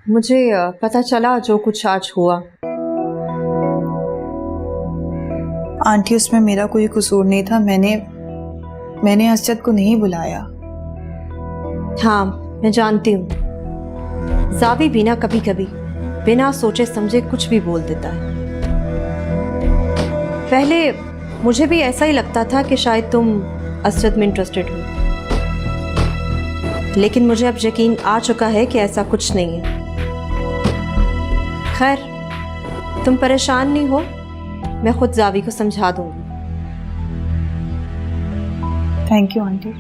मुझे पता चला जो कुछ आज हुआ। आंटी, उसमें मेरा कोई कसूर नहीं था। मैंने असजद को नहीं बुलाया। हाँ, मैं जानती हूँ। जावी भी ना कभी कभी बिना सोचे समझे कुछ भी बोल देता है। पहले मुझे भी ऐसा ही लगता था कि शायद तुम असजद में इंटरेस्टेड हो, लेकिन मुझे अब यकीन आ चुका है कि ऐसा कुछ नहीं है। खैर, तुम परेशान नहीं हो, मैं खुद जावी को समझा दूंगी। Thank you aunty.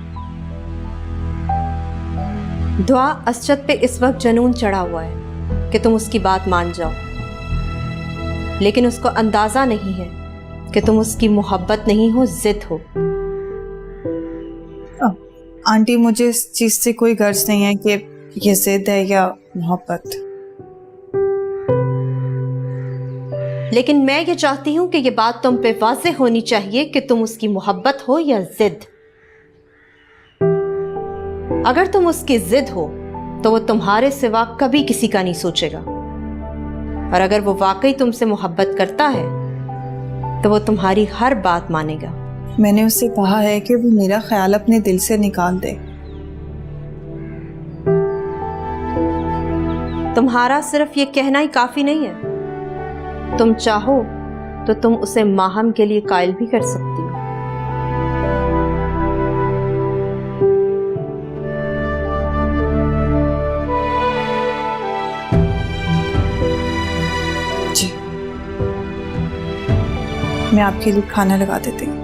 दुआ, असजद पे इस वक्त जनून चढ़ा हुआ है कि तुम उसकी बात मान जाओ, लेकिन उसको अंदाजा नहीं है कि तुम उसकी मोहब्बत नहीं हो, जिद हो। आंटी, मुझे इस चीज से कोई गर्ज नहीं है कि ये जिद है या मोहब्बत। लेकिन मैं ये चाहती हूं कि ये बात तुम पे वाज़ेह होनी चाहिए कि तुम उसकी मोहब्बत हो या जिद। अगर तुम उसकी जिद हो तो वो तुम्हारे सिवा कभी किसी का नहीं सोचेगा, और अगर वो वाकई तुमसे मोहब्बत करता है तो वो तुम्हारी हर बात मानेगा। मैंने उससे कहा है कि वो मेरा ख्याल अपने दिल से निकाल दे। तुम्हारा सिर्फ ये कहना ही काफी नहीं है। तुम चाहो तो तुम उसे माहम के लिए कायल भी कर सकती हो। जी, मैं आपके लिए खाना लगा देती हूँ।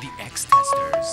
The X Testers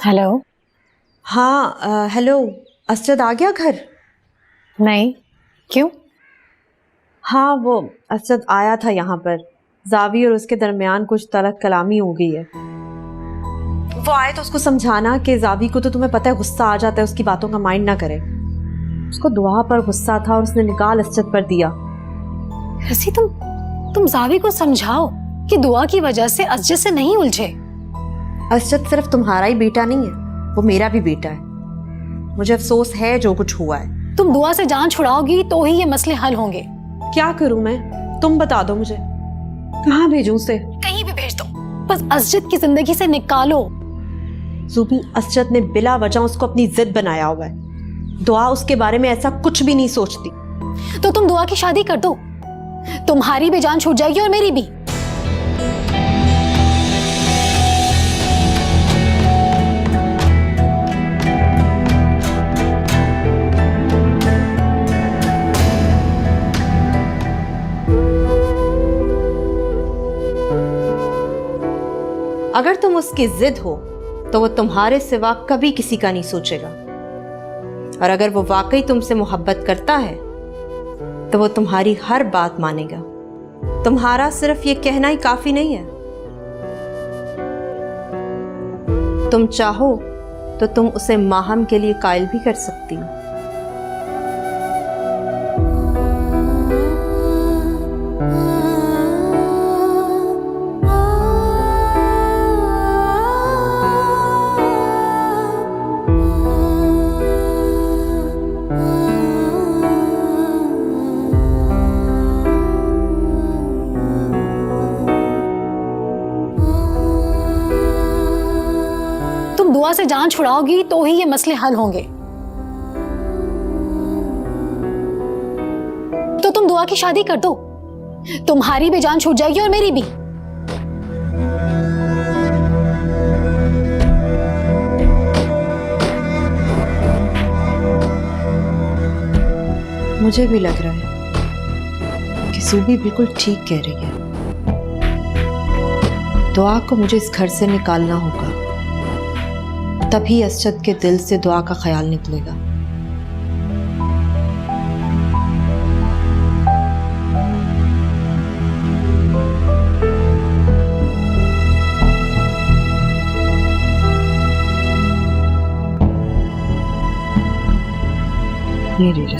hello. हाँ, हेलो। असजद आ गया घर? नहीं, क्यों? हाँ, वो असजद आया था यहाँ पर। जावी और उसके दरमियान कुछ तलक कलामी हो गई है। वो आए तो उसको समझाना कि जावी को तो तुम्हें पता है गुस्सा आ जाता है, उसकी बातों का माइंड ना करे। उसको दुआ पर गुस्सा था और उसने निकाल असजद पर दिया। रसी, तुम जावी को समझाओ कि दुआ की वजह से असजद से नहीं उलझे। असजद सिर्फ तुम्हारा ही बेटा नहीं है, वो मेरा भी बेटा है। मुझे अफसोस है जो कुछ हुआ है। तुम दुआ से जान छुड़ाओगी तो ही ये मसले हल होंगे। क्या करूं मैं? तुम बता दो मुझे, कहाँ भेजूं उसे? कहीं भी भेज दो, बस असजद की जिंदगी से निकालो। ज़ुबी, असजद ने बिला वजह उसको अपनी जिद बनाया हुआ है। दुआ उसके बारे में ऐसा कुछ भी नहीं सोचती। तो तुम दुआ की शादी कर दो, तुम्हारी भी जान छूट जाएगी और मेरी भी। अगर तुम उसकी जिद हो तो वो तुम्हारे सिवा कभी किसी का नहीं सोचेगा, और अगर वो वाकई तुमसे मोहब्बत करता है तो वो तुम्हारी हर बात मानेगा। तुम्हारा सिर्फ ये कहना ही काफी नहीं है। तुम चाहो तो तुम उसे माहम के लिए कायल भी कर सकती हो। दुआ से जान छुड़ाओगी तो ही ये मसले हल होंगे। तो तुम दुआ की शादी कर दो, तुम्हारी भी जान छूट जाएगी और मेरी भी। मुझे भी लग रहा है कि जूबी बिल्कुल ठीक कह रही है। दुआ को मुझे इस घर से निकालना होगा, तभी असजद के दिल से दुआ का ख्याल निकलेगा। ये ले रही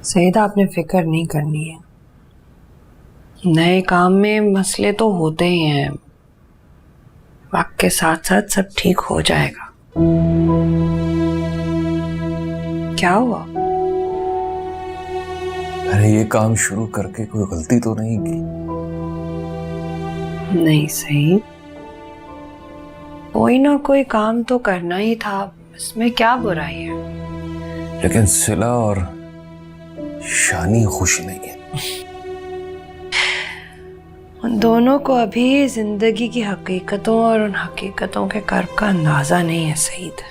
सईदा, आपने फिक्र नहीं करनी है। नए काम में मसले तो होते ही हैं, वक्त के साथ साथ सब ठीक हो जाएगा। क्या हुआ? मैंने ये काम शुरू करके कोई गलती तो नहीं की? नहीं सही, कोई ना कोई काम तो करना ही था, इसमें क्या बुराई है? लेकिन सिला और शानी खुश नहीं है। उन दोनों को अभी जिंदगी की हकीकतों और उन हकीकतों के कर्ब का अंदाजा नहीं है सईद।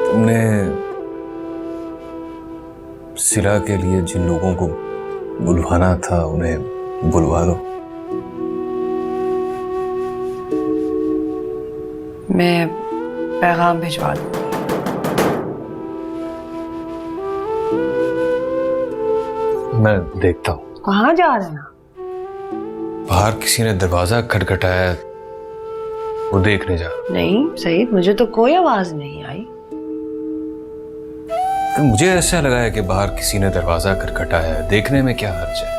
तुमने सिला के लिए जिन लोगों को बुलवाना था उन्हें बुलवा लो। मैं पैगाम भिजवा दूंगी। मैं देखता हूँ। कहाँ जा रहे हैं? बाहर किसी ने दरवाजा खटखटाया, वो देखने जा। नहीं सईद, मुझे तो कोई आवाज नहीं आई। तो मुझे ऐसा लगा है कि बाहर किसी ने दरवाजा खटखटाया है, देखने में क्या हर्ज है।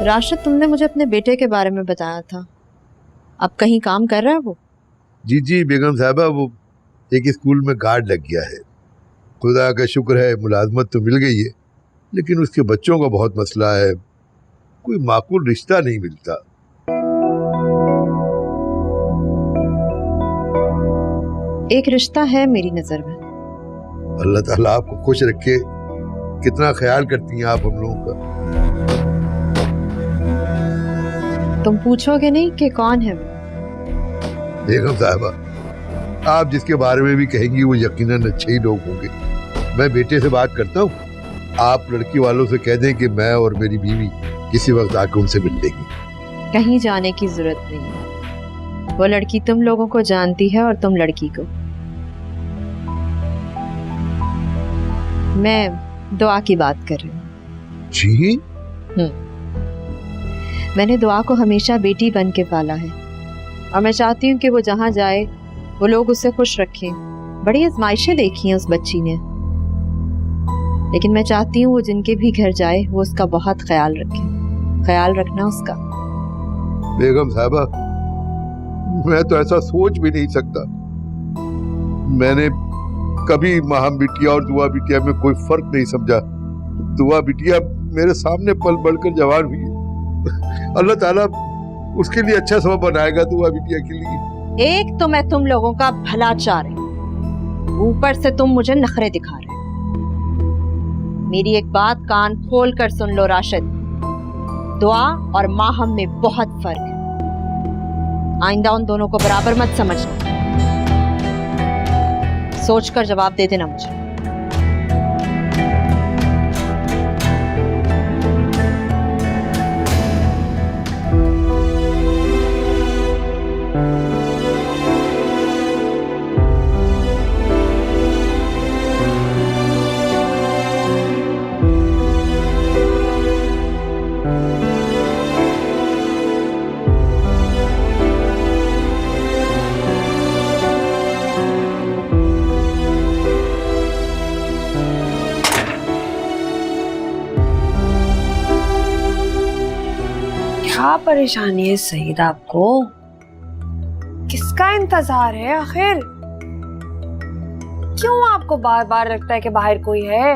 राशिद, तुमने मुझे अपने बेटे के बारे में बताया था, अब कहीं काम कर रहा है वो? जी बेगम साहबा, वो एक स्कूल में गार्ड लग गया है। खुदा का शुक्र है, मुलाजमत तो मिल गई है, लेकिन उसके बच्चों का बहुत मसला है, कोई माकूल रिश्ता नहीं मिलता। एक रिश्ता है मेरी नजर में। अल्लाह ताला आपको खुश रखे। कितना ख्याल करती हैं आप हम लोगों का। तुम पूछोगे नहीं कि कौन है वो? बेगम साहबा, आप जिसके बारे में भी कहेंगी वो यकीनन अच्छे ही लोग होंगे। मैं बेटे से बात करता हूँ, आप लड़की वालों से कह दें कि मैं और मेरी बीवी किसी वक्त आकर उनसे मिल लेंगे। कहीं जाने की जरूरत नहीं है, वो लड़की तुम लोगों को जानती है और तुम लड़की को। मैं दुआ की बात कर रही हूँ। जी? मैंने दुआ को हमेशा बेटी बन के पाला है और मैं चाहती हूँ कि वो जहाँ जाए वो लोग उससे खुश रखें। बड़ी आजमाइशें देखी हैं उस बच्ची ने, लेकिन मैं चाहती हूँ वो जिनके भी घर जाए वो उसका बहुत ख्याल रखे। ख्याल रखना उसका। बेगम साहबा, मैं तो ऐसा सोच भी नहीं सकता। मैंने कभी माहम बिटिया और दुआ बिटिया में कोई फर्क नहीं समझा। दुआ बिटिया मेरे सामने पल बढ़कर जवान हुई है। अल्लाह ताला उसके लिए अच्छा सबब बनाएगा दुआ बिटिया के लिए। एक तो मैं तुम लोगों का भला चाह रही हूँ, ऊपर से तुम मुझे नखरे दिखा रहे हो। मेरी एक बात कान खोल कर सुन लो राशिद, दुआ और माहम में बहुत फर्क है। आइंदा उन दोनों को बराबर मत समझना। सोचकर जवाब दे देना मुझे। क्या परेशानी है सईद आपको? किसका इंतजार है आखिर? क्यों आपको बार बार लगता है कि बाहर कोई है?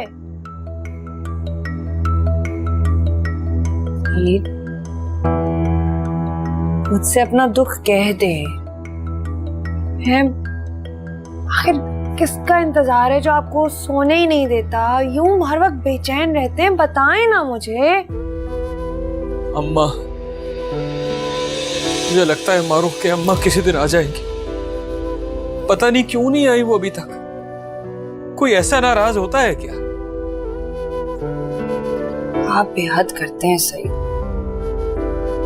सईद, मुझसे अपना दुख कह दे। है आखिर किसका इंतजार है जो आपको सोने ही नहीं देता, यूं हर वक्त बेचैन रहते हैं? बताएं ना मुझे। अम्मा, मुझे लगता है मारूफ के अम्मा किसी दिन आ जाएंगी। पता नहीं क्यों नहीं आई वो अभी तक। कोई ऐसा नाराज होता है क्या? आप बेहद करते हैं सही।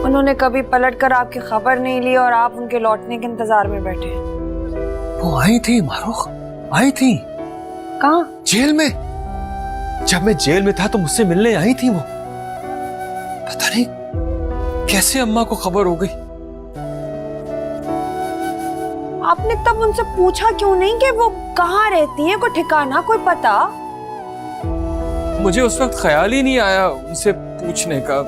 उन्होंने कभी पलट कर आपकी खबर नहीं ली और आप उनके लौटने के इंतजार में बैठे हैं। वो आई थी मारूफ, आई थी। कहाँ? जेल में। जब मैं जेल में था तो मुझसे मिलने आई थी वो। पता नहीं कैसे अम्मा को खबर हो गई। आपने तब उनसे पूछा क्यों नहीं कि वो कहाँ रहती है? कोई ठिकाना, कोई पता? मुझे उस वक्त ख्याल ही नहीं आया उनसे पूछने का।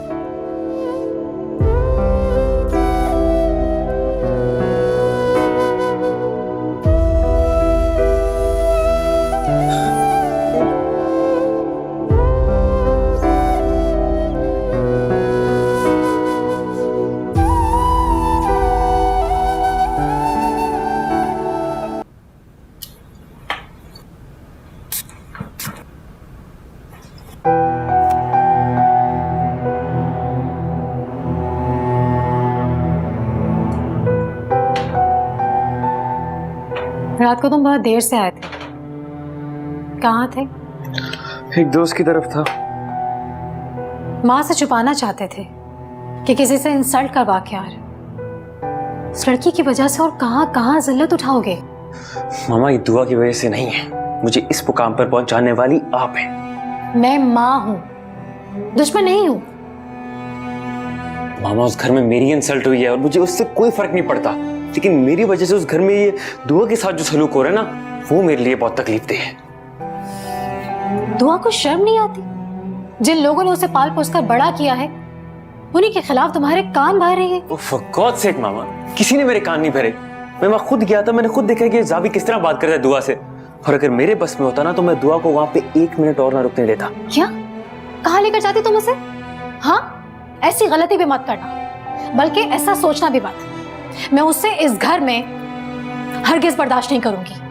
रात को तुम बहुत देर से आए थे, कहाँ थे? एक दोस्त की तरफ था। माँ से छुपाना चाहते थे कि किसी से इंसल्ट करवा के आ रहे। इस लड़की की वजह से और कहाँ कहाँ जिल्लत उठाओगे। मामा, ये दुआ की वजह से नहीं है, मुझे इस मुकाम पर पहुंचाने वाली आप हैं। मैं माँ हूँ, दुश्मन नहीं हूँ। मामा, उस घर में मेरी इंसल्ट हुई है और मुझे उससे कोई फर्क नहीं पड़ता, लेकिन मेरी वजह से उस घर में ये दुआ के साथ जो सलूक हो रहा है ना, वो मेरे लिए बहुत तकलीफ दे है। दुआ को शर्म नहीं आती? जिन लोगों ने उसे पाल पोस कर बड़ा किया है, उन्हीं के खिलाफ तुम्हारे कान भर रही है। फॉर गॉड सेक मामा, किसी ने मेरे कान नहीं भरे। मैं वहां खुद गया था, मैंने खुद देखा कि जावी किस तरह बात करता है दुआ से। और अगर मेरे बस में होता ना तो मैं दुआ को वहां पे 1 मिनट और ना रुकने देता। क्या? कहाँ लेकर जाती तुम उसे? हाँ, ऐसी गलती भी मत करना, बल्कि ऐसा सोचना भी मत। मैं उससे इस घर में हरगिज बर्दाश्त नहीं करूंगी।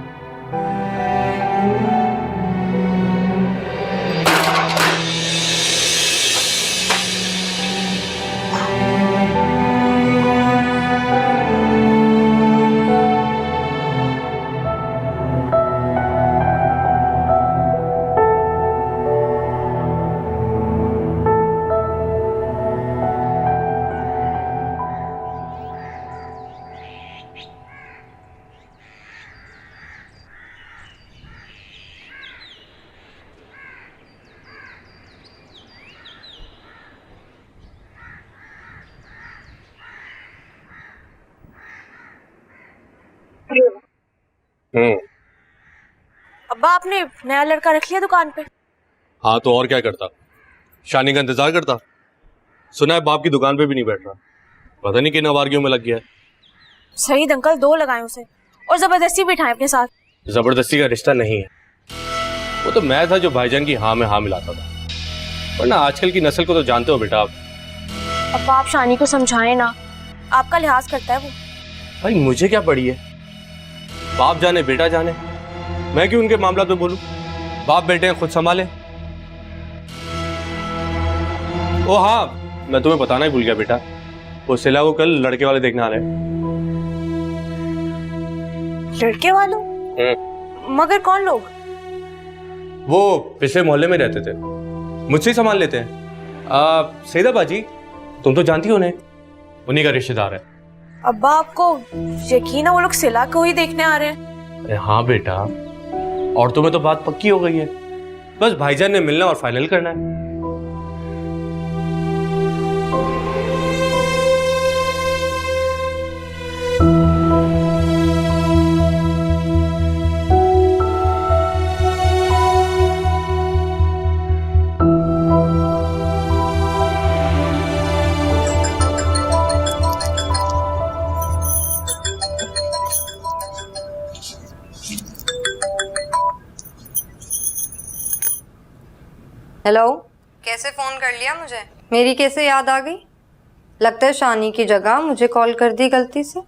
अब्बा, आपने नया लड़का रख लिया दुकान पे? हाँ तो और क्या करता, शानी का इंतजार करता। सुना है बाप की दुकान पे भी नहीं बैठ रहा, पता नहीं किन आवारगियों में लग गया है। सही अंकल, 2 लगाए उसे और जबरदस्ती बिठाए अपने साथ। जबरदस्ती का रिश्ता नहीं है, वो तो मैं था जो भाईजान की हाँ में हाँ मिलाता था। वरना आजकल की नस्ल को तो जानते हो बेटा आप। अब्बा, आप शानी को समझाएं ना, आपका लिहाज करता है वो। भाई मुझे क्या पड़ी है, बाप जाने बेटा जाने, मैं क्यों उनके मामला पे बोलूं। बाप बेटे हैं, खुद संभाले। ओ हाँ, मैं तुम्हें बताना ही भूल गया बेटा, वो सिला को कल लड़के वाले देखने आ रहे हैं। लड़के वालों? मगर कौन लोग? वो पिछले मोहल्ले में रहते थे, मुझसे ही संभाल लेते हैं। सईदा बाजी, तुम तो जानती हो उन्हें, उन्हीं का रिश्तेदार है। अब्बा, आपको यकीन है वो लोग सिला को ही देखने आ रहे हैं? अरे हाँ बेटा, और तुम्हें तो बात पक्की हो गई है, बस भाईजान ने मिलना और फाइनल करना है। हेलो, कैसे फ़ोन कर लिया मुझे? मेरी कैसे याद आ गई? लगता है शानी की जगह मुझे कॉल कर दी गलती से।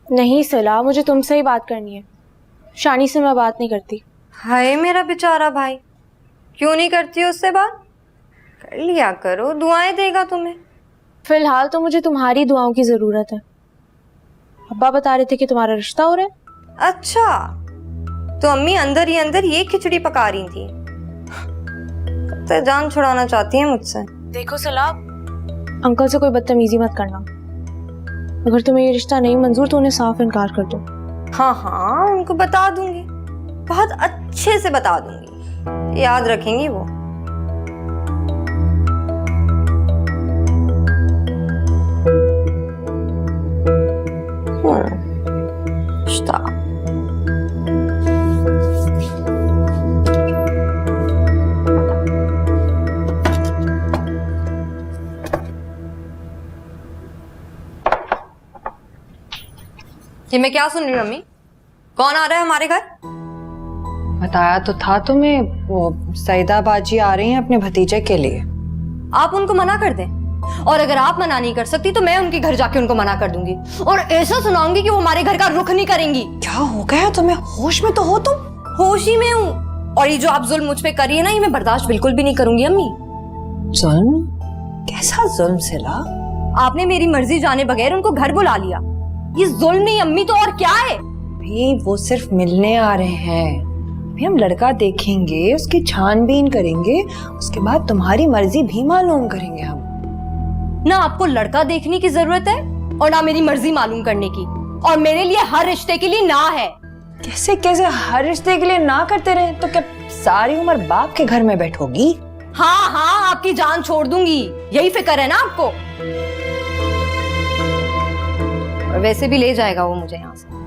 नहीं सिला, मुझे तुमसे ही बात करनी है, शानी से मैं बात नहीं करती। हाय मेरा बेचारा भाई, क्यों नहीं करती उससे बात? कर लिया करो, दुआएं देगा तुम्हें। फिलहाल तो मुझे तुम्हारी दुआओं की जरूरत है। अब्बा बता रहे थे कि तुम्हारा रिश्ता हो रहा है। अच्छा, तो अम्मी अंदर ही अंदर ये खिचड़ी पका रही थी, तो जान छुड़ाना चाहती है मुझसे। देखो सलाह, अंकल से कोई बदतमीजी मत करना। अगर तुम्हें ये रिश्ता नहीं मंजूर तो उन्हें साफ इनकार कर दो। हाँ हाँ, उनको बता दूंगी, बहुत अच्छे से बता दूंगी, याद रखेंगी वो। रिश्ता ये मैं क्या सुन रही हूँ अम्मी? कौन आ रहा है हमारे घर? बताया तो था तुम्हें, वो सईदा बाजी आ रही हैं अपने भतीजे के लिए। आप उनको मना कर दें, और अगर आप मना नहीं कर सकती तो मैं उनके घर जाके उनको मना कर दूंगी, और ऐसा सुनाऊंगी कि वो हमारे घर का रुख नहीं करेंगी। क्या हो गया तुम्हें? होश में तो हो तुम? होश ही में हूँ, और ये जो आप जुल्म मुझ पे कर रही है ना, ये मैं बर्दाश्त बिल्कुल भी नहीं करूंगी अम्मी। जुल्म? कैसा जुल्म सिला? आपने मेरी मर्जी जाने बगैर उनको घर बुला लिया, ये जुल्म नहीं अम्मी तो और क्या है? भी वो सिर्फ मिलने आ रहे हैं, भी हम लड़का देखेंगे, उसकी छानबीन करेंगे, उसके बाद तुम्हारी मर्जी भी मालूम करेंगे हम। ना आपको लड़का देखने की जरूरत है और ना मेरी मर्जी मालूम करने की, और मेरे लिए हर रिश्ते के लिए ना है। कैसे कैसे हर रिश्ते के लिए ना करते रहे तो क्या सारी उम्र बाप के घर में बैठोगी? हाँ हाँ, आपकी जान छोड़ दूंगी, यही फिक्र है ना आपको? और वैसे भी ले जाएगा वो मुझे यहाँ से।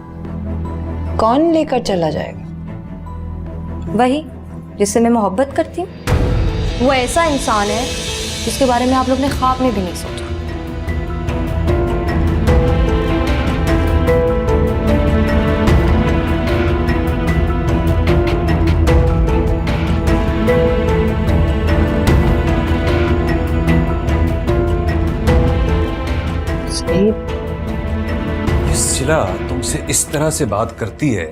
कौन लेकर चला जाएगा? वही जिससे मैं मोहब्बत करती हूँ। वो ऐसा इंसान है जिसके बारे में आप लोग ने ख्वाब में भी नहीं सोचा। सिला तुमसे इस तरह से बात करती है,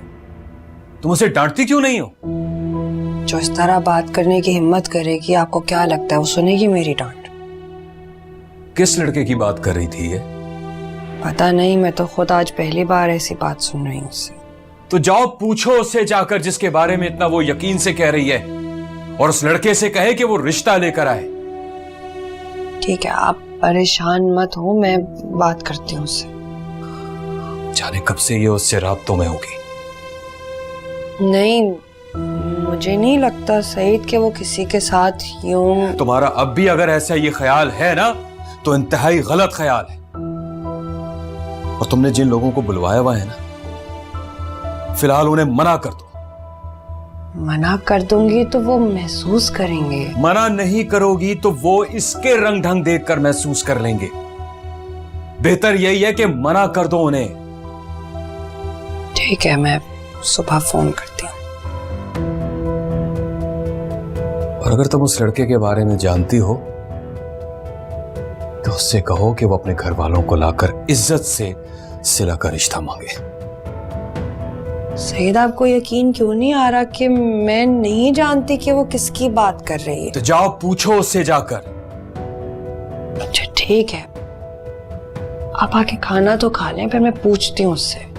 तुम उसे डांटती क्यों नहीं हो? जो इस तरह बात करने की हिम्मत करेगी, आपको क्या लगता है वो सुनेगी मेरी डांट? किस लड़के की बात कर रही थी ये? पता नहीं, मैं तो खुद आज पहली बार ऐसी बात सुन रही हूँ उससे। तो जाओ पूछो उससे जाकर, जिसके बारे में इतना वो यकीन से कह रही है, और उस लड़के से कहे कि वो रिश्ता लेकर आए। ठीक है, आप परेशान मत हो, मैं बात करती हूँ उससे। जाने कब से ये उससे राब्तों में होगी। नहीं, मुझे नहीं लगता सईद कि वो किसी के साथ यूं। तुम्हारा अब भी अगर ऐसा ये ख्याल है ना, तो इंतहाई गलत ख्याल है। और तुमने जिन लोगों को बुलवाया हुआ है ना, फिलहाल उन्हें मना कर दो। मना कर दूंगी तो वो महसूस करेंगे। मना नहीं करोगी तो वो इसके रंग ढंग देखकर महसूस कर लेंगे। बेहतर यही है कि मना कर दो उन्हें। ठीक है, मैं सुबह फोन करती हूँ। और अगर तुम उस लड़के के बारे में जानती हो तो उससे कहो कि वो अपने घर वालों को लाकर इज्जत से सिला का रिश्ता मांगे। सईद, आपको यकीन क्यों नहीं आ रहा कि मैं नहीं जानती कि वो किसकी बात कर रही है? तो जाओ पूछो उससे जाकर। अच्छा ठीक है, आप आके खाना तो खा लें, फिर मैं पूछती हूँ उससे।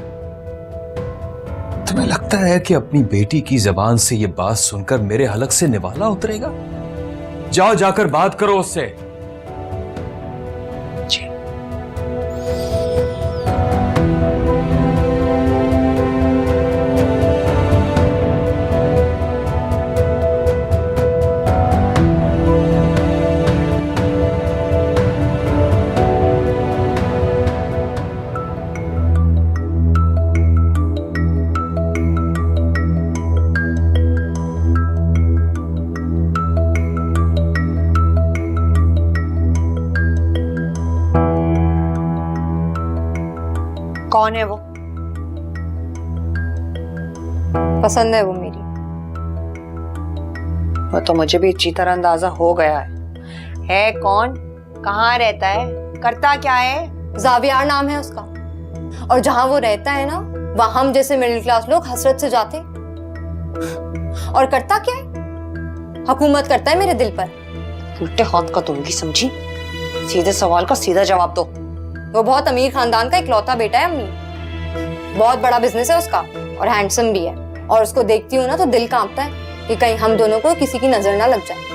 तुम्हें लगता है कि अपनी बेटी की जबान से ये बात सुनकर मेरे हलक से निवाला उतरेगा? जाओ जाकर बात करो उससे। जी। कौन है वो? पसंद है वो मेरी। वो तो मुझे भी अच्छी तरह अंदाजा हो गया है कौन? कहाँ रहता है, करता क्या है? जावियार नाम है उसका, और जहां वो रहता है ना, वहां हम जैसे मिडिल क्लास लोग हसरत से जाते। और करता क्या है? हुकूमत करता है मेरे दिल पर। उल्टे हाथ का दूंगी, समझी? सीधे सवाल का सीधा जवाब दो। वो बहुत अमीर खानदान का इकलौता बेटा है अम्मी। बहुत बड़ा बिजनेस है उसका और हैंडसम भी है। और उसको देखती हूँ ना तो दिल कांपता है कि कहीं हम दोनों को किसी की नजर ना लग जाए।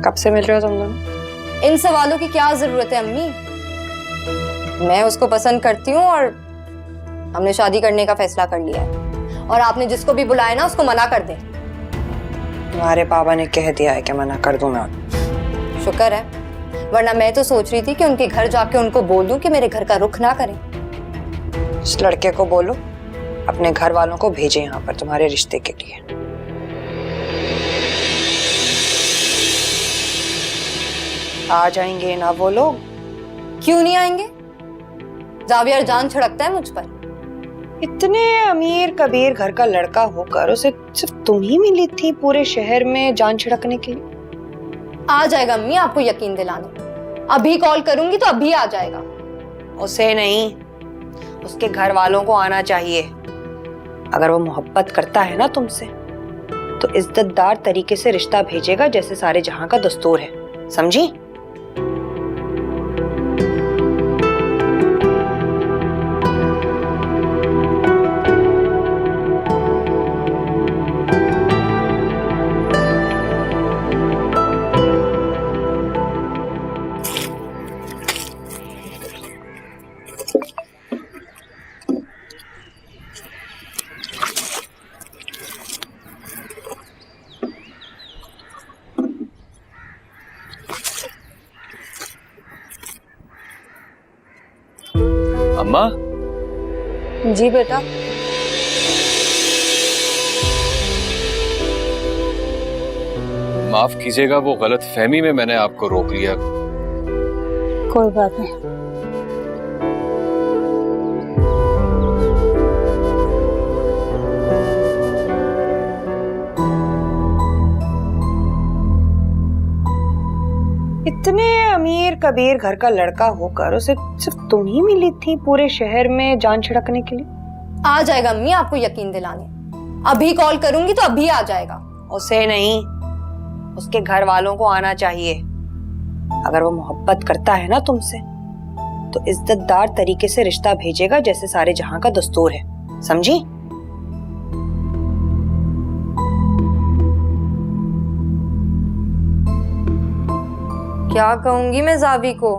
कब से मिल रहे हो तुम दोनों? इन सवालों की क्या जरूरत है अम्मी? मैं उसको पसंद करती हूँ और हमने शादी करने का फैसला कर लिया है। और आपने जिसको भी बुलाया ना उसको मना कर दे। तुम्हारे पापा ने कह दिया है कि मना कर दूं मैं। शुक्र है, वरना मैं तो सोच रही थी कि उनके घर जाके उनको बोल दूं कि मेरे घर का रुख ना करें। इस लड़के को बोलो अपने घर वालों को भेजे यहाँ पर तुम्हारे रिश्ते के लिए। आ जाएंगे ना वो लोग? क्यों नहीं आएंगे? जावियर जान छिड़कता है मुझ पर। इतने अमीर कबीर घर का लड़का होकर उसे सिर्फ तुम ही मिली थी पूरे शहर में जान छिड़कने के लिए? आ जाएगा अम्मी, आपको यकीन दिलाने। अभी कॉल करूंगी तो अभी आ जाएगा। उसे नहीं, उसके घर वालों को आना चाहिए। अगर वो मोहब्बत करता है ना तुमसे तो इज्जतदार तरीके से रिश्ता भेजेगा जैसे सारे जहां का दस्तूर है, समझी? अम्मा? जी बेटा। माफ कीजिएगा, वो गलत फहमी में मैंने आपको रोक लिया। कोई बात नहीं। इतने अमीर कबीर घर का लड़का होकर उसे सिर्फ तुम ही मिली थी पूरे शहर में जान छिड़कने के लिए? आ जाएगा अम्मी, आपको यकीन दिलाने। अभी कॉल करूंगी तो अभी आ जाएगा। उसे नहीं, उसके घर वालों को आना चाहिए। अगर वो मोहब्बत करता है ना तुमसे तो इज्जतदार तरीके से रिश्ता भेजेगा जैसे सारे जहां का दस्तूर है, समझी? क्या कहूंगी मैं जावी को?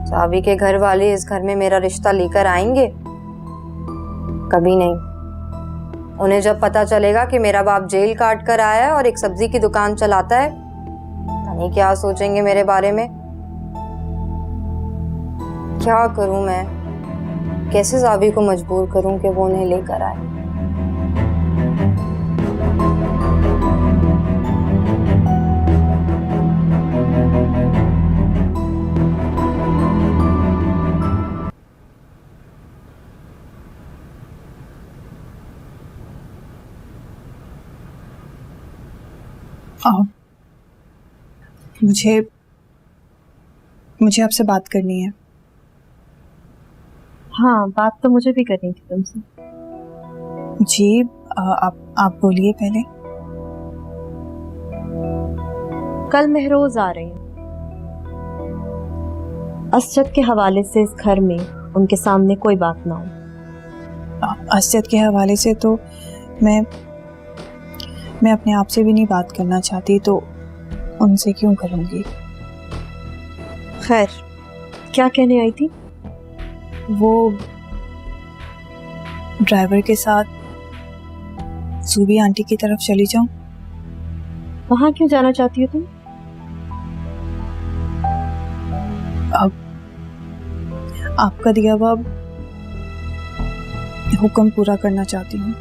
जावी के घर वाले इस घर में मेरा रिश्ता लेकर आएंगे? कभी नहीं। उन्हें जब पता चलेगा कि मेरा बाप जेल काट कर आया है और एक सब्जी की दुकान चलाता है, पता नहीं क्या सोचेंगे मेरे बारे में। क्या करूं मैं? कैसे जावी को मजबूर करूं कि वो उन्हें लेकर आए? मुझे आपसे बात करनी है। हाँ, बात तो मुझे भी करनी थी तुमसे। जी, आप बोलिए पहले। कल महरोज आ रहे हैं। असजद के हवाले से इस घर में उनके सामने कोई बात ना हो। असजद के हवाले से तो मैं अपने आप से भी नहीं बात करना चाहती, तो उनसे क्यों करूंगी? खैर, क्या कहने आई थी? वो ड्राइवर के साथ सूबी आंटी की तरफ चली जाऊं? वहां क्यों जाना चाहती हो तुम? अब आपका दिया हुआ हुक्म पूरा करना चाहती हूँ।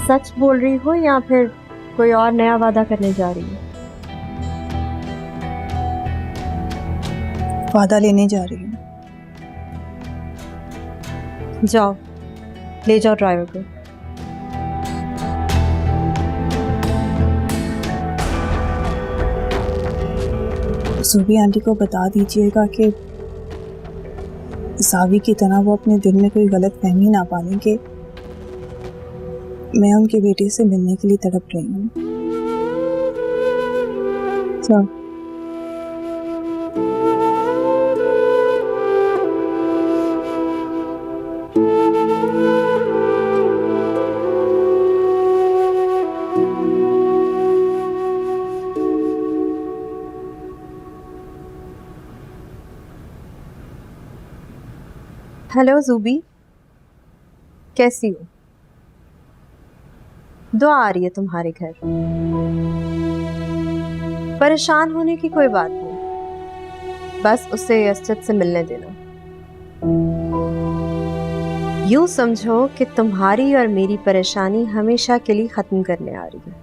सच बोल रही हो या फिर कोई और नया वादा करने जा रही हो? वादा लेने जा रही हूँ। जाओ, ले जाओ ड्राइवर को। ज़ूबी आंटी को बता दीजिएगा कि जावी की तरह वो अपने दिल में कोई गलत फहमी ना पालें कि मैं उनके बेटे से मिलने के लिए तड़प रही हूँ। हेलो ज़ूबी, कैसी हो? दुआ आ रही है तुम्हारे घर। परेशान होने की कोई बात नहीं, बस उसे असद से मिलने देना। यूं समझो कि तुम्हारी और मेरी परेशानी हमेशा के लिए खत्म करने आ रही है।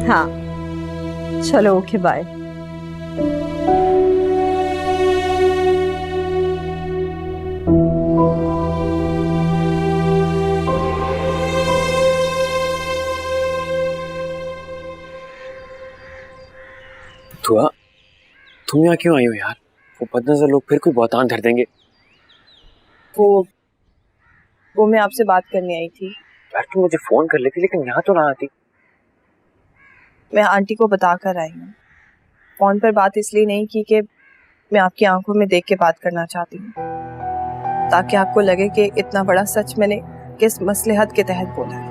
हाँ चलो, ओके बाय। दुआ, तुम यहाँ क्यों आई हो यार? वो बदनजर लोग फिर कोई बहतान धर देंगे। वो मैं आपसे बात करने आई थी। यार तुम मुझे फोन कर लेती, लेकिन यहाँ तो ना आती। मैं आंटी को बता कर आई हूँ। फोन पर बात इसलिए नहीं की कि मैं आपकी आंखों में देख के बात करना चाहती हूँ, ताकि आपको लगे कि इतना बड़ा सच मैंने किस मसलहत के तहत बोला है।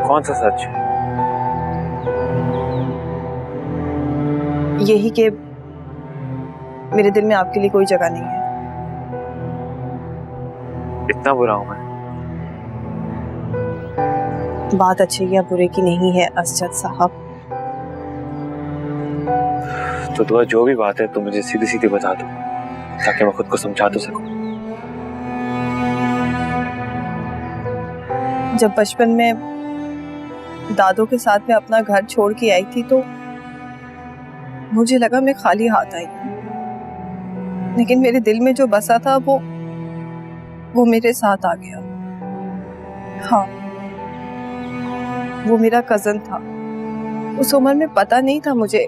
कौन सा सच? यही कि मेरे दिल में आपके लिए कोई जगह नहीं है। इतना बुरा हूं मैं? बात अच्छे या बुरे की नहीं है असद साहब। तो दुआ, जो भी बात है तुम मुझे सीधी सीधी बता दो, ताकि मैं खुद को समझा तो सकूं। जब बचपन में दादों के साथ में अपना घर छोड़ के आई थी तो मुझे लगा मैं खाली हाथ आई हूं, लेकिन मेरे दिल में जो बसा था वो मेरे साथ आ गया। हाँ, वो मेरा कजन था। उस उम्र में पता नहीं था मुझे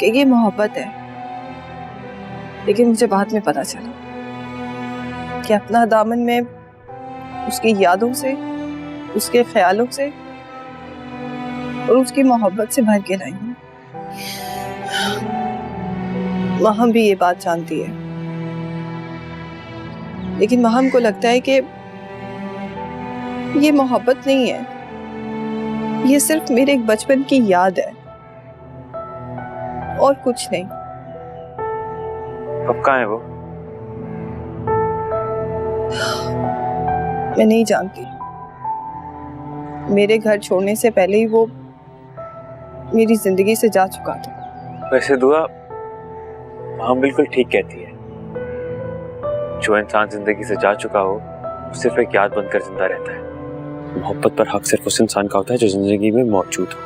कि ये मोहब्बत है, लेकिन मुझे बाद में पता चला कि अपना दामन में उसकी यादों से, उसके ख्यालों से और उसकी मोहब्बत से भर के लाई हूं। महम भी ये बात जानती है, लेकिन महम को लगता है कि ये मोहब्बत नहीं है, ये सिर्फ मेरे एक बचपन की याद है और कुछ नहीं। अब कहाँ है वो? मैं नहीं जानती। मेरे घर छोड़ने से पहले ही वो मेरी जिंदगी से जा चुका था। वैसे दुआ, हम बिल्कुल ठीक कहती है। जो इंसान जिंदगी से जा चुका हो, सिर्फ एक याद बनकर जिंदा रहता है। मोहब्बत पर हक सिर्फ उस इंसान का होता है जो जिंदगी में मौजूद हो।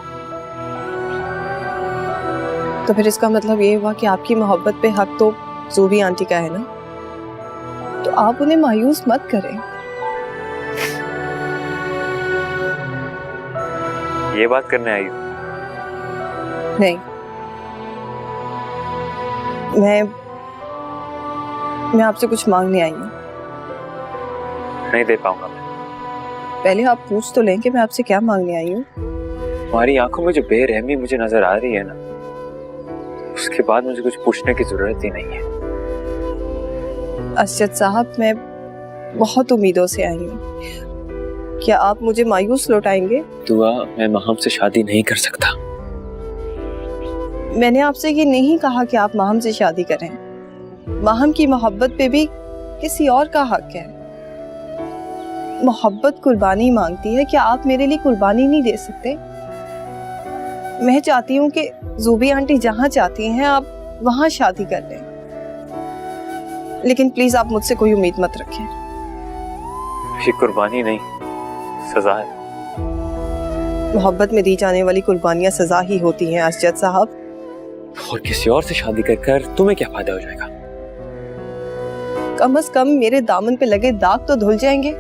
तो फिर इसका मतलब ये हुआ कि आपकी मोहब्बत पे हक तो ज़ूबी आंटी का है ना? तो आप उन्हें मायूस मत करें। ये बात करने आई हो? नहीं, मैं आपसे कुछ मांगने आई हूँ। नहीं दे पाऊंगा मैं। पहले आप पूछ तो लें कि मैं आपसे क्या मांगने आई हूँ। तुम्हारी आंखों में जो बेरहमी मुझे नजर आ रही है ना, उसके बाद मुझे कुछ पूछने की जरूरत ही नहीं है। असद साहब, मैं बहुत उम्मीदों से आई हूँ। क्या आप मुझे मायूस लौटाएंगे? दुआ, मैं महम से शादी नहीं कर सकता। मैंने आपसे ये नहीं कहा कि आप महम से शादी करें। महम की मोहब्बत पे भी किसी और का हक है। मोहब्बत कुर्बानी मांगती है। क्या आप मेरे लिए कुर्बानी नहीं दे सकते? मैं चाहती हूँ कि ज़ूबी आंटी जहाँ चाहती हैं आप वहाँ शादी कर लें, लेकिन प्लीज आप मुझसे कोई उम्मीद मत रखें। ये कुर्बानी नहीं, सजा है। मोहब्बत में दी जाने वाली कुर्बानियां सजा ही होती हैं असद साहब। और किसी और से शादी कर तुम्हें क्या फायदा हो जाएगा? कम से कम मेरे दामन पे लगे दाग तो धुल जाएंगे।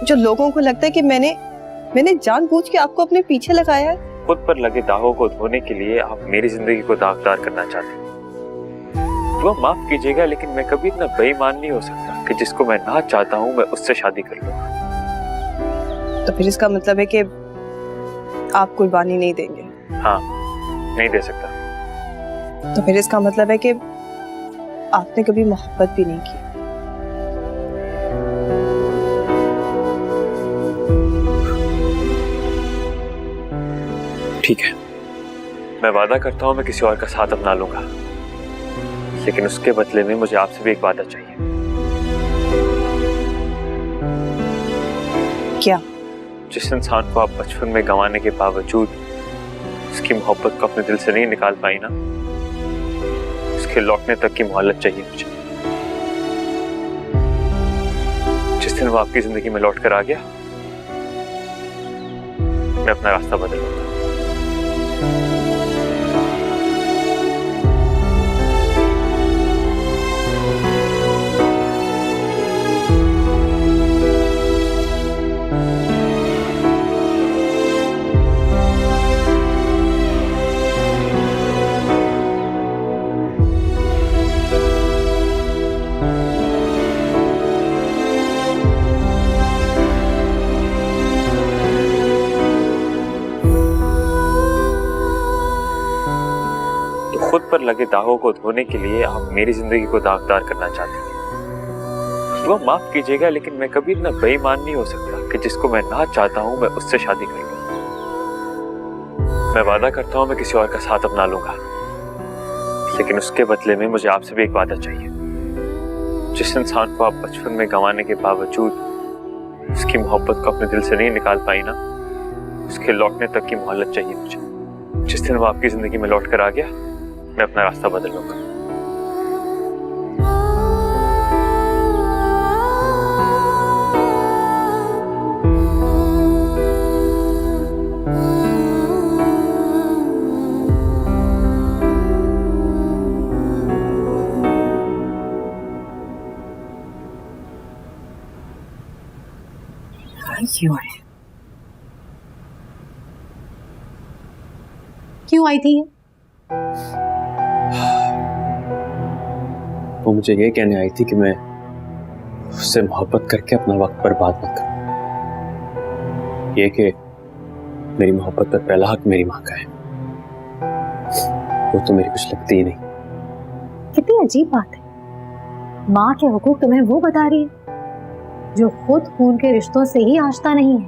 जो लोगों को लगता है कि मैंने जानबूझ के आपको अपने पीछे लगाया है, खुद पर लगे दागों को धोने के लिए आप मेरी जिंदगी को दागदार करना चाहते हैं। तो माफ कीजिएगा, लेकिन मैं कभी इतना बेईमान नहीं हो सकता कि जिसको मैं ना चाहता हूँ मैं उससे शादी कर लूँ। तो फिर इसका मतलब है कि आप कुर्बानी नहीं देंगे? हाँ, नहीं दे सकता। तो फिर इसका मतलब है कि आपने कभी मोहब्बत भी नहीं की? ठीक है, मैं वादा करता हूँ मैं किसी और का साथ अपना लूंगा, लेकिन उसके बदले में मुझे आपसे भी एक वादा चाहिए। क्या? जिस इंसान को आप बचपन में गंवाने के बावजूद उसकी मोहब्बत को अपने दिल से नहीं निकाल पाई ना, उसके लौटने तक की मोहलत चाहिए मुझे। जिस दिन वो आपकी जिंदगी में लौट कर आ गया, मैं अपना रास्ता बदल लूंगा। खुद पर लगे दागों को धोने के लिए आप मेरी जिंदगी को दागदार करना चाहते हैं। वो माफ कीजिएगा, लेकिन मैं कभी इतना बेईमान नहीं हो सकता कि जिसको मैं ना चाहता हूँ मैं उससे शादी कर लूँ। मैं वादा करता हूँ मैं किसी और का साथ अपना लूंगा, लेकिन उसके बदले में मुझे आपसे भी एक वादा चाहिए। जिस इंसान को आप बचपन में गंवाने के बावजूद उसकी मोहब्बत को अपने दिल से नहीं निकाल पाई ना, उसके लौटने तक की मोहलत चाहिए मुझे। जिस दिन वो आपकी जिंदगी में लौट कर आ गया, मैं अपना रास्ता बदल लूंगा। क्यों आई थी ये? वो मुझे ये कहने आई थी कि मैं उससे मोहब्बत करके अपना वक्त बर्बाद मत करूं। ये कि मेरी मोहब्बत पर पहला हक मेरी माँ का है, वो तो मेरी कुछ लगती ही नहीं। कितनी अजीब बात है, माँ के हुकूक तुम्हें वो बता रही है जो खुद खून के रिश्तों से ही आश्ता नहीं है।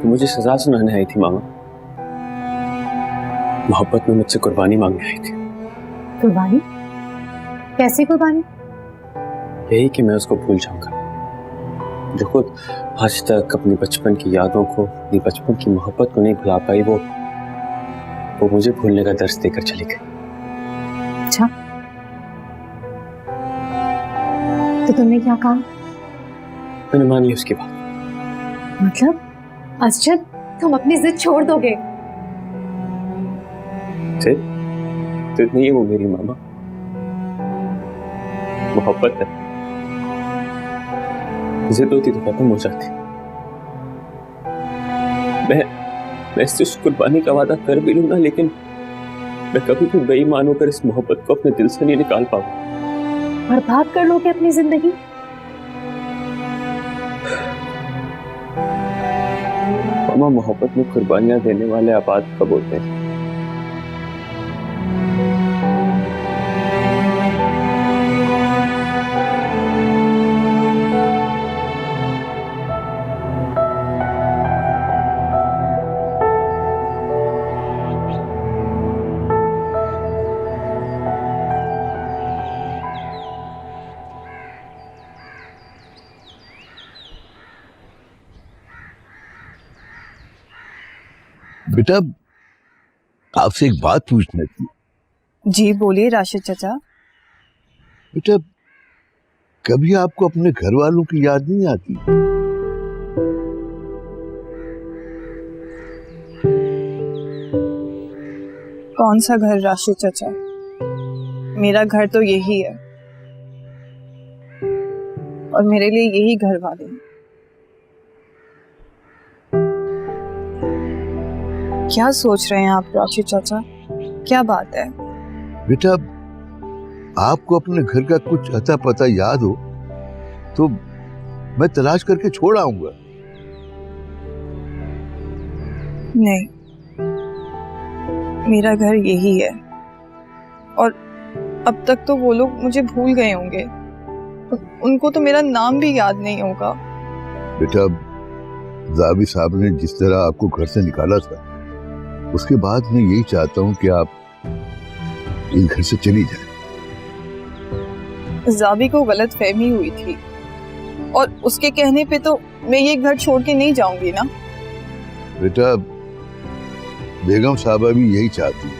तो मुझे सजा सुनाने आई थी मामा, मोहब्बत में मुझसे कुर्बानी मांगने आई थी। कुर्बानी? कैसी कुर्बानी? यही कि मैं उसको भूल जाऊंगा, जो खुद आज तक अपनी बचपन की यादों को, अपनी बचपन की मोहब्बत को नहीं भुला पाई, वो मुझे भूलने का दर्स देकर चली गई। अच्छा, तो तुमने क्या कहा? मैंने मान ली उसकी बात। मतलब असजद, तुम अपनी जिद छोड़ दोगे? जिद नहीं है वो मेरी मामा, मोहब्बत है। जिद होती तो खत्म हो जाती। मैं इससे उस कुर्बानी का वादा कर भी लूंगा, लेकिन मैं कभी भी बेईमान होकर इस मोहब्बत को अपने दिल से नहीं निकाल पाऊंगा। बर्बाद कर लोगे अपनी जिंदगी? मामा, मोहब्बत में कुर्बानियां देने वाले आबाद कब होते हैं? बेटा, आपसे एक बात पूछना थी। जी बोलिए राशिद चाचा। बेटा, कभी आपको अपने घर वालों की याद नहीं आती? कौन सा घर राशिद चाचा? मेरा घर तो यही है और मेरे लिए यही घर वाले हैं। क्या सोच रहे हैं आप राशिद चाचा? क्या बात है? बेटा, आपको अपने घर का कुछ अता पता याद हो तो मैं तलाश करके छोड़ आऊंगा। नहीं, मेरा घर यही है और अब तक तो वो लोग मुझे भूल गए होंगे। उनको तो मेरा नाम भी याद नहीं होगा। बेटा, जावी साहब ने जिस तरह आपको घर से निकाला था, उसके बाद मैं यही चाहता हूँ कि आप इस घर से चली जाए। जावी को गलत फहमी हुई थी और उसके कहने पे तो मैं ये घर छोड़ के नहीं जाऊंगी ना। बेटा, बेगम साहबा भी यही चाहती है